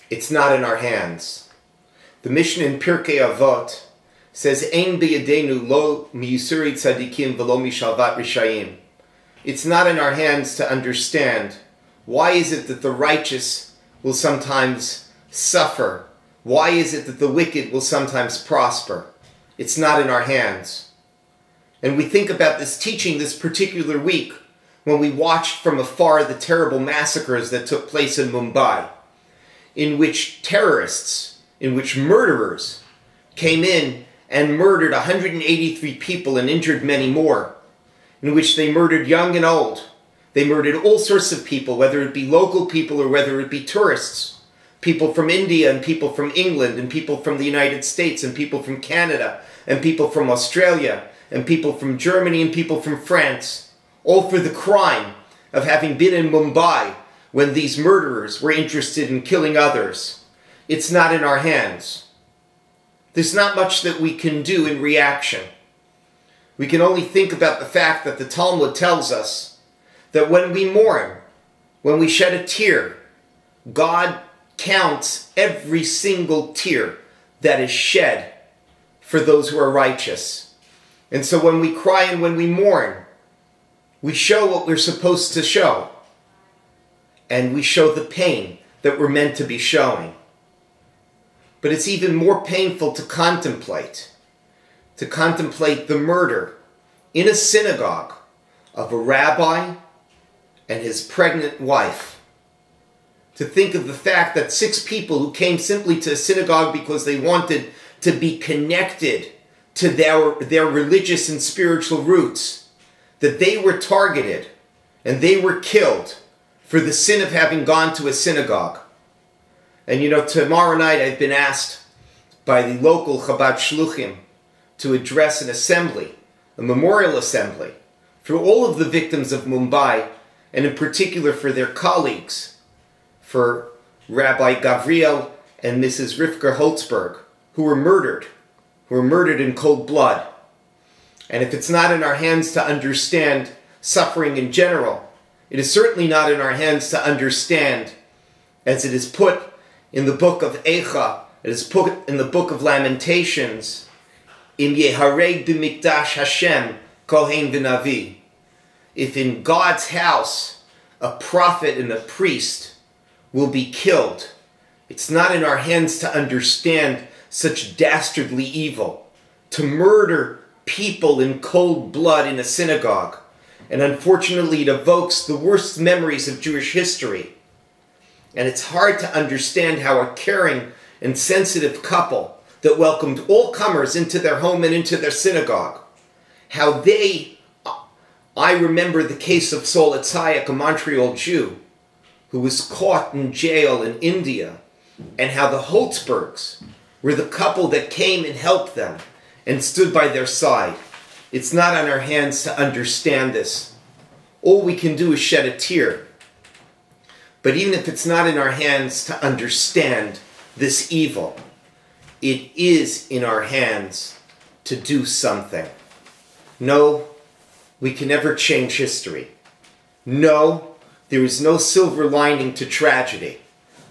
It's not in our hands. The Mishnah in Pirkei Avot says, Ein biyadenu lo miyusuri tzadikim v'lo mishalvat rishayim. It's not in our hands to understand why is it that the righteous will sometimes suffer. Why is it that the wicked will sometimes prosper? It's not in our hands. And we think about this teaching this particular week when we watched from afar the terrible massacres that took place in Mumbai, in which terrorists, in which murderers came in and murdered 183 people and injured many more, in which they murdered young and old. They murdered all sorts of people, whether it be local people or whether it be tourists, people from India and people from England and people from the United States and people from Canada and people from Australia and people from Germany and people from France, all for the crime of having been in Mumbai when these murderers were interested in killing others. It's not in our hands. There's not much that we can do in reaction. We can only think about the fact that the Talmud tells us that when we mourn, when we shed a tear, God counts every single tear that is shed for those who are righteous. And so when we cry and when we mourn, we show what we're supposed to show. And we show the pain that we're meant to be showing. But it's even more painful to contemplate the murder in a synagogue of a rabbi and his pregnant wife. To think of the fact that 6 people who came simply to a synagogue because they wanted to be connected to their religious and spiritual roots, that they were targeted and they were killed for the sin of having gone to a synagogue. And you know, tomorrow night I've been asked by the local Chabad Shluchim to address an assembly, a memorial assembly, for all of the victims of Mumbai, and in particular for their colleagues, for Rabbi Gavriel and Mrs. Rivka Holtzberg, who were murdered in cold blood. And if it's not in our hands to understand suffering in general, it is certainly not in our hands to understand, as it is put in the book of Eicha, it is put in the book of Lamentations, Im yehareg b'mikdash Hashem kohen v'navi. If in God's house a prophet and a priest will be killed, it's not in our hands to understand such dastardly evil, to murder people in cold blood in a synagogue. And unfortunately, it evokes the worst memories of Jewish history. And it's hard to understand how a caring and sensitive couple that welcomed all comers into their home and into their synagogue, how I remember the case of Sol Etzayak, a Montreal Jew, who was caught in jail in India, and how the Holtzbergs were the couple that came and helped them and stood by their side. It's not on our hands to understand this. All we can do is shed a tear. But even if it's not in our hands to understand this evil, it is in our hands to do something. No, we can never change history. No, there is no silver lining to tragedy.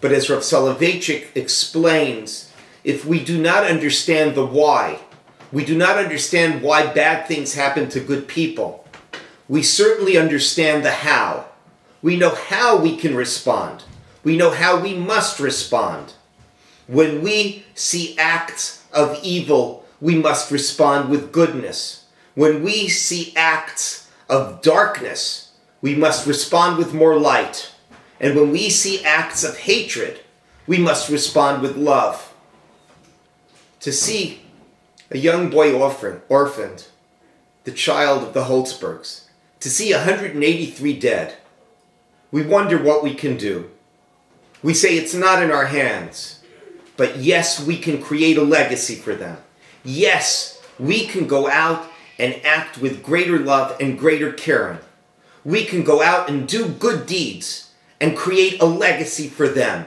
But as Rav Soloveitchik explains, if we do not understand the why, we do not understand why bad things happen to good people, we certainly understand the how. We know how we can respond. We know how we must respond. When we see acts of evil, we must respond with goodness. When we see acts of darkness, we must respond with more light. And when we see acts of hatred, we must respond with love. To see a young boy orphaned, the child of the Holtzbergs, to see 183 dead, we wonder what we can do. We say it's not in our hands, but yes, we can create a legacy for them. Yes, we can go out and act with greater love and greater caring. We can go out and do good deeds and create a legacy for them.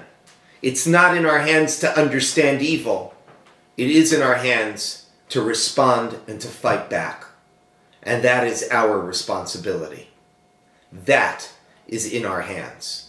It's not in our hands to understand evil. It is in our hands to respond and to fight back. And that is our responsibility. That is in our hands.